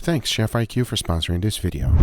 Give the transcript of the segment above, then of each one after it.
Thanks Chef.IQ for sponsoring this video.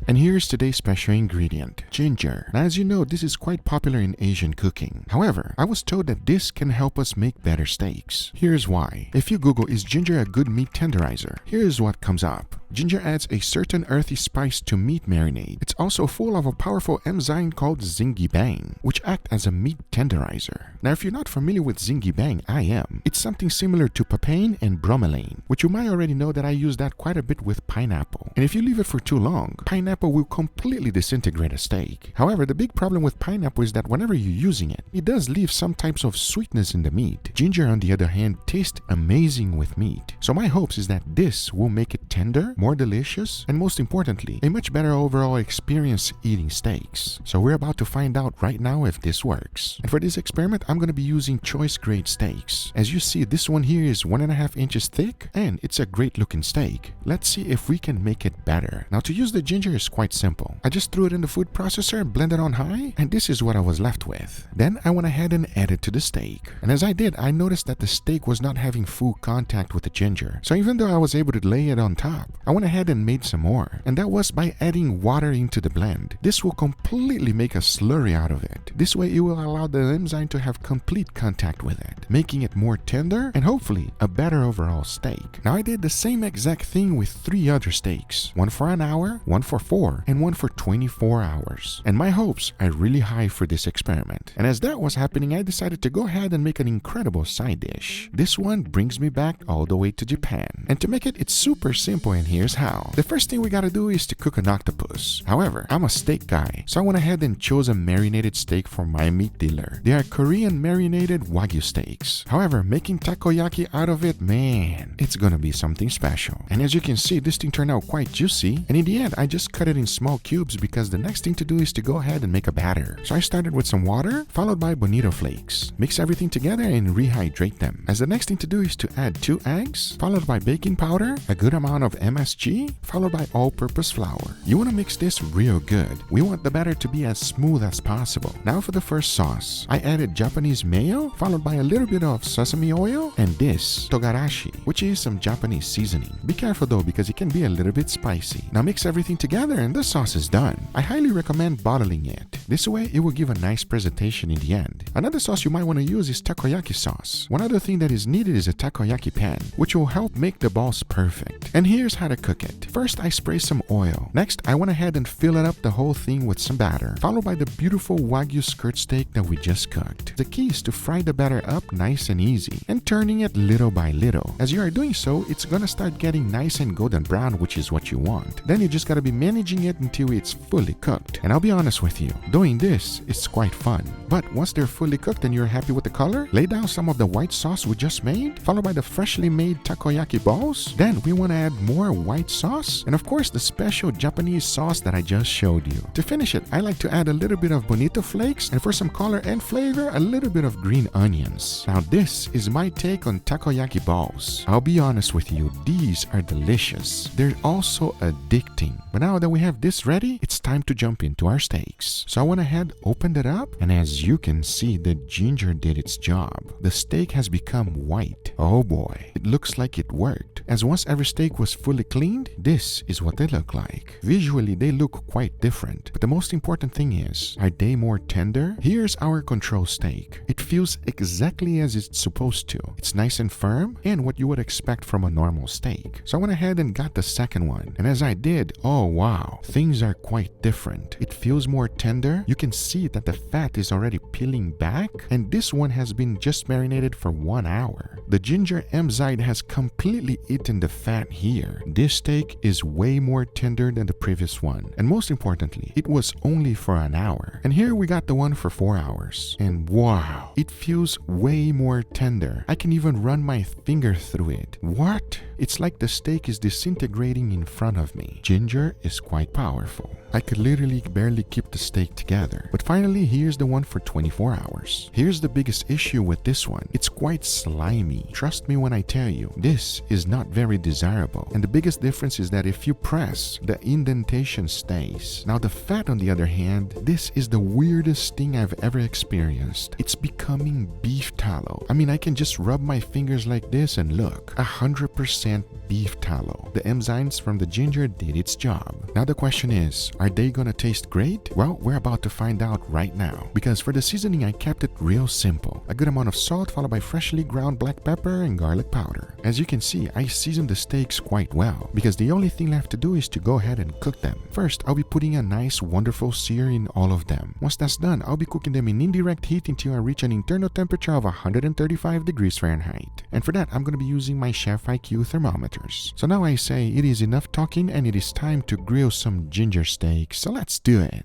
And here's today's special ingredient, ginger. Now as you know, this is quite popular in Asian cooking. However, I was told that this can help us make better steaks. Here's why. If you Google, is ginger a good meat tenderizer? Here's what comes up. Ginger adds a certain earthy spice to meat marinade. It's also full of a powerful enzyme called zingiebang, which act as a meat tenderizer. Now if you're not familiar with zingiebang, I am. It's something similar to papain and bromelain, which you might already know that I use that quite a bit with pineapple. And if you leave it for too long, pineapple will completely disintegrate a steak. However, the big problem with pineapple is that whenever you're using it, it does leave some types of sweetness in the meat. Ginger, on the other hand, tastes amazing with meat. So my hopes is that this will make it tender, more delicious, and most importantly, a much better overall experience eating steaks. So we're about to find out right now if this works. And for this experiment, I'm going to be using choice grade steaks. As you see, this one here is 1.5 inches thick, and it's a great looking steak. Let's see if we can make it better. Now to use the ginger is quite simple. I just threw it in the food processor and blended on high, and this is what I was left with. Then I went ahead and added to the steak. And as I did, I noticed that the steak was not having full contact with the ginger. So even though I was able to lay it on top, I went ahead and made some more. And that was by adding water into the blend. This will completely make a slurry out of it. This way it will allow the enzyme to have complete contact with it, making it more tender and hopefully a better overall steak. Now I did the same exact thing with 3 other steaks. One for an hour, one for 4, and one for 24 hours. And my hopes are really high for this experiment. And as that was happening, I decided to go ahead and make an incredible side dish. This one brings me back all the way to Japan. And to make it, it's super simple, and here's how. The first thing we gotta do is to cook an octopus. However, I'm a steak guy, so I went ahead and chose a marinated steak from my meat dealer. They are Korean marinated Wagyu steaks. However, making takoyaki out of it, man, it's gonna be something special. And as you can see, this thing turned out quite juicy. And in the end, I just cut it in small cubes because the next thing to do is to go ahead and make a batter. So I started with some water, followed by bonito flakes. Mix everything together and rehydrate them. As the next thing to do is to add 2 eggs, followed by baking powder, a good amount of MSG, followed by all-purpose flour. You want to mix this real good. We want the batter to be as smooth as possible. Now for the first sauce, I added Japanese mayo, followed by a little bit of sesame oil, and this togarashi, which is some Japanese seasoning. Be careful though, because it can be a little bit spicy. Now mix everything together and the sauce is done. I highly recommend bottling it. This way it will give a nice presentation in the end. Another sauce you might want to use is takoyaki sauce. One other thing that is needed is a takoyaki pan, which will help make the balls perfect. And here's how to cook it. First, I spray some oil. Next, I went ahead and filled up the whole thing with some batter, followed by the beautiful Wagyu skirt steak that we just cooked. The key is to fry the batter up nice and easy, and turning it little by little. As you are doing so, it's gonna start getting nice and golden brown, which is what you want. Then you just gotta be managing it until it's fully cooked. And I'll be honest with you, doing this is quite fun. But once they're fully cooked and you're happy with the color, lay down some of the white sauce we just made, followed by the freshly made takoyaki balls. Then we want to add more white sauce, and of course the special Japanese sauce that I just showed you. To finish it, I like to add a little bit of bonito flakes, and for some color and flavor, a little bit of green onions. Now this is my take on takoyaki balls. I'll be honest with you, these are delicious. They're also addicting. But now that we have this ready, it's time to jump into our steaks. So I went ahead, opened it up, and as you can see, the ginger did its job. The steak has become white. Oh boy, it looks like it worked. As once every steak was fully cleaned, this is what they look like. Visually, they look quite different, but the most important thing is, are they more tender? Here's our control steak. It feels exactly as it's supposed to. It's nice and firm, and what you would expect from a normal steak. So I went ahead and got the second one, and as I did, oh wow, things are quite different. It feels more tender. You can see that the fat is already peeling back, and this one has been just marinated for 1 hour. The ginger enzyme has completely eaten the fat here. This steak is way more tender than the previous one, and most importantly, it was only for an hour. And here we got the one for 4 hours, and wow, it feels way more tender. I can even run my finger through it. What? It's like the steak is disintegrating in front of me. Ginger is quite powerful. I could literally barely keep the steak together. But finally, here's the one for 24 hours. Here's the biggest issue with this one. It's quite slimy. Trust me when I tell you, this is not very desirable. And the biggest difference is that if you press, the indentation stays. Now the fat, on the other hand, this is the weirdest thing I've ever experienced. It's becoming beef tallow. I mean, I can just rub my fingers like this and look, 100% beef tallow. The enzymes from the ginger did its job. Now the question is, are they gonna taste great? Well, we're about to find out right now. Because for the seasoning, I kept it real simple. A good amount of salt followed by freshly ground black pepper and garlic powder. As you can see, I seasoned the steaks quite well because the only thing left to do is to go ahead and cook them. First, I'll be putting a nice wonderful sear in all of them. Once that's done, I'll be cooking them in indirect heat until I reach an internal temperature of 135 degrees Fahrenheit. And for that, I'm going to be using my Chef.IQ thermometers. So now I say it is enough talking and it is time to grill some ginger steaks. So let's do it.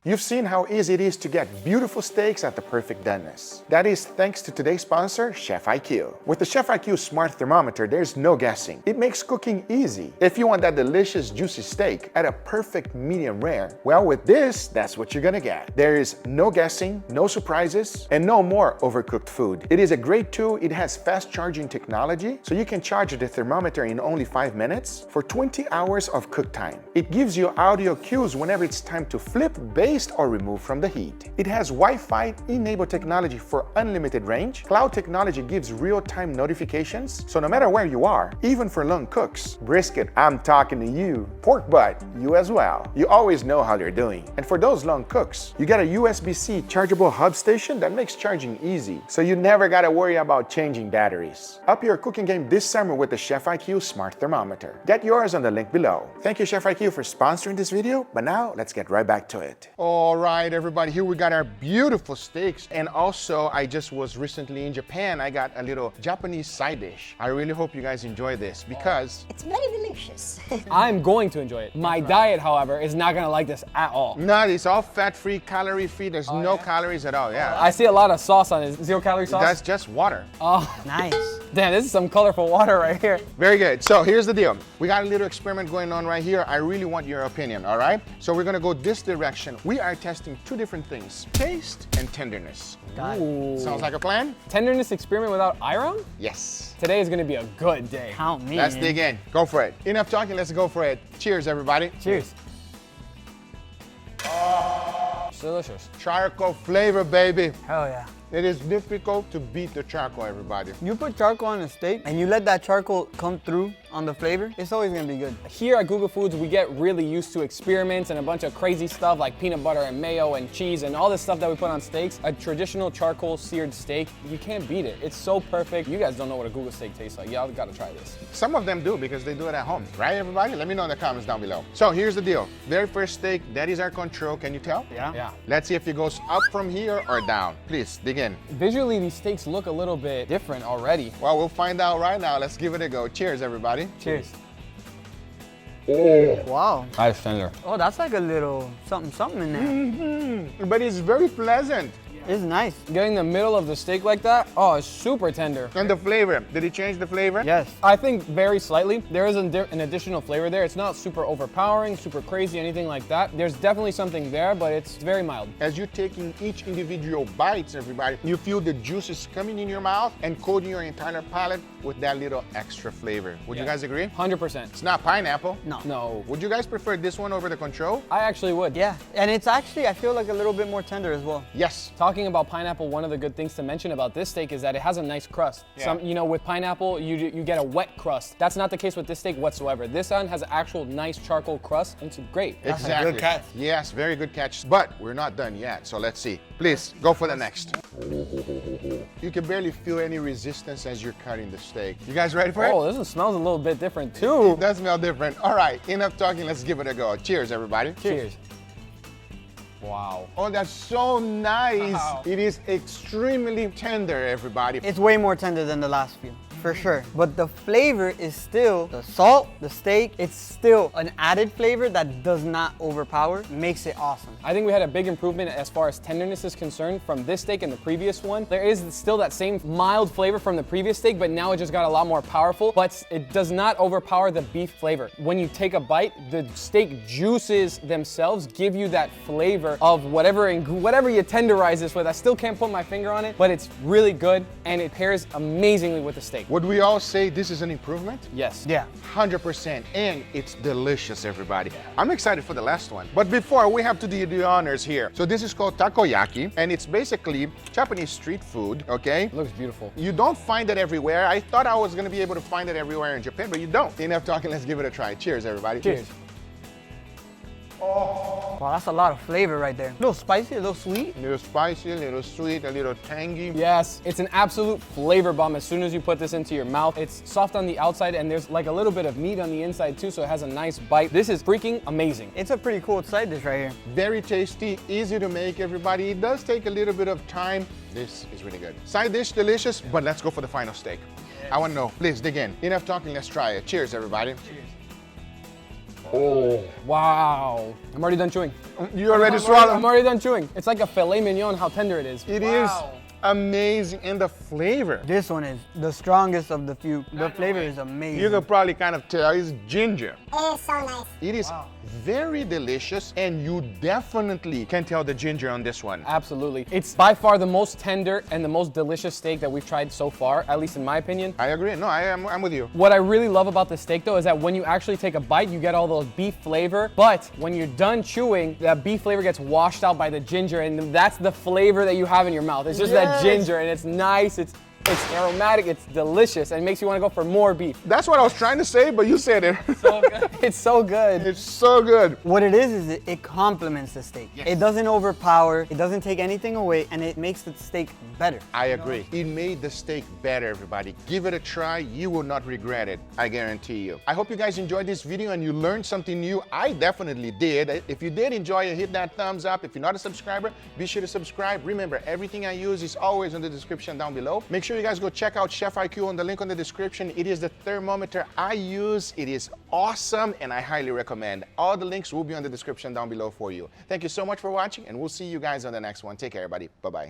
You've seen how easy it is to get beautiful steaks at the perfect doneness. That is thanks to today's sponsor, Chef.IQ. With the Chef.IQ Smart Thermometer, there's no guessing. It makes cooking easy. If you want that delicious, juicy steak at a perfect medium rare, well, with this, that's what you're gonna get. There is no guessing, no surprises, and no more overcooked food. It is a great tool. It has fast charging technology, so you can charge the thermometer in only 5 minutes for 20 hours of cook time. It gives you audio cues whenever it's time to flip, baste, or remove from the heat. It has Wi-Fi enabled technology for unlimited range. Cloud technology gives real-time notifications, so no matter where you are, even for long cooks. Brisket, I'm talking to you. Pork butt, you as well. You always know how they're doing. And for those long cooks, you got a USB-C chargeable hub station that makes charging easy, so you never gotta worry about changing batteries. Up your cooking game this summer with the Chef.IQ Smart Thermometer. Get yours on the link below. Thank you, Chef.IQ, for sponsoring this video, but now let's get right back to it. All right, everybody, here we got our beautiful steaks. And also, I just was recently in Japan. I got a little Japanese side dish. I really hope you guys enjoy this because it's very delicious. I'm going to enjoy it. My diet, however, is not gonna like this at all. No, it's all fat-free, calorie-free. There's no calories at all, yeah. I see a lot of sauce on it. 0-calorie sauce? That's just water. Oh, Nice. damn, this is some colorful water right here. Very good. So here's the deal. We got a little experiment going on right here. I really want your opinion, all right? So we're gonna go this direction. We are testing two different things, taste and tenderness. Ooh. Sounds like a plan? Tenderness experiment without iron? Yes. Today is gonna be a good day. Count me. Let's dig in. Go for it. Enough talking, let's go for it. Cheers, everybody. Cheers. It's delicious. Charcoal flavor, baby. Hell yeah. It is difficult to beat the charcoal, everybody. You put charcoal on a steak and you let that charcoal come through on the flavor, it's always gonna be good. Here at GUGAFOODS, we get really used to experiments and a bunch of crazy stuff like peanut butter and mayo and cheese and all this stuff that we put on steaks. A traditional charcoal seared steak, you can't beat it. It's so perfect. You guys don't know what a Guga steak tastes like. Y'all gotta try this. Some of them do because they do it at home, right, everybody? Let me know in the comments down below. So here's the deal. Very first steak, that is our control. Can you tell? Yeah. Let's see if it goes up from here or down. Please, dig in. Visually, these steaks look a little bit different already. Well, we'll find out right now. Let's give it a go. Cheers, everybody. Cheers. Wow. Nice tender. Oh, that's like a little something in there. But it's very pleasant. It's nice. Getting the middle of the steak like that, oh, it's super tender. And the flavor, did it change the flavor? Yes. I think very slightly. There is an additional flavor there. It's not super overpowering, super crazy, anything like that. There's definitely something there, but it's very mild. As you're taking each individual bites, everybody, you feel the juices coming in your mouth and coating your entire palate. with that little extra flavor. Would you Yeah. guys agree? 100%. It's not pineapple. No. No. Would you guys prefer this one over the control? I actually would. Yeah, and it's actually, I feel like a little bit more tender as well. Yes. Talking about pineapple, one of the good things to mention about this steak is that it has a nice crust. Yeah. You know, with pineapple, you get a wet crust. That's not the case with this steak whatsoever. This one has an actual nice charcoal crust, and it's great. That's a Exactly. good catch. Yes, very good catch. But we're not done yet, so let's see. Please, go for the next. You can barely feel any resistance as you're cutting the steak. You guys ready for it? Oh, this one smells a little bit different too. It does smell different. All right, enough talking. Let's give it a go. Cheers, everybody. Cheers. Wow. Oh, that's so nice. Wow. It is extremely tender, everybody. It's way more tender than the last few, for sure. But the flavor is still the salt, the steak. It's still an added flavor that does not overpower, makes it awesome. I think we had a big improvement as far as tenderness is concerned from this steak and the previous one. There is still that same mild flavor from the previous steak, but now it just got a lot more powerful, but it does not overpower the beef flavor. When you take a bite, the steak juices themselves give you that flavor of whatever you tenderize this with. I still can't put my finger on it, but it's really good and it pairs amazingly with the steak. Would we all say this is an improvement? Yes. Yeah. 100%, and it's delicious, everybody. I'm excited for the last one. But before, we have to do the honors here. So this is called takoyaki, and it's basically Japanese street food, okay? It looks beautiful. You don't find it everywhere. I thought I was gonna be able to find it everywhere in Japan, but you don't. Enough talking, let's give it a try. Cheers, everybody. Cheers. Wow, that's a lot of flavor right there. A little spicy, a little sweet. A little spicy, a little sweet, a little tangy. Yes, it's an absolute flavor bomb as soon as you put this into your mouth. It's soft on the outside and there's like a little bit of meat on the inside too, so it has a nice bite. This is freaking amazing. It's a pretty cool side dish right here. Very tasty, easy to make, everybody. It does take a little bit of time. This is really good. Side dish, delicious, but let's go for the final steak. I wanna know, please dig in. Enough talking, let's try it. Cheers, everybody. Cheers. Oh, wow. I'm already done chewing. You already swallowed. I'm already done chewing. It's like a filet mignon, how tender it is. It is amazing, and the flavor. This one is the strongest of the few. The flavor is amazing. You can probably kind of tell it's ginger. It is so nice. It is very delicious, and you definitely can tell the ginger on this one. Absolutely. It's by far the most tender and the most delicious steak that we've tried so far, at least in my opinion. I agree. No, I'm with you. What I really love about the steak though is that when you actually take a bite, you get all those beef flavor, but when you're done chewing, that beef flavor gets washed out by the ginger, and that's the flavor that you have in your mouth. It's just that ginger, and it's nice, it's aromatic, it's delicious, and it makes you want to go for more beef. That's what I was trying to say, but you said it. So good. It's so good. It's so good. What it is it complements the steak. Yes. It doesn't overpower, it doesn't take anything away, and it makes the steak better. I agree. It made the steak better, everybody. Give it a try. You will not regret it. I guarantee you. I hope you guys enjoyed this video and you learned something new. I definitely did. If you did enjoy it, hit that thumbs up. If you're not a subscriber, be sure to subscribe. Remember, everything I use is always in the description down below. Make sure you guys go check out Chef IQ on the link on the description. It is the thermometer I use. It is awesome and I highly recommend. All the links will be on the description down below for you. Thank you so much for watching, and we'll see you guys on the next one. Take care, everybody. Bye-bye.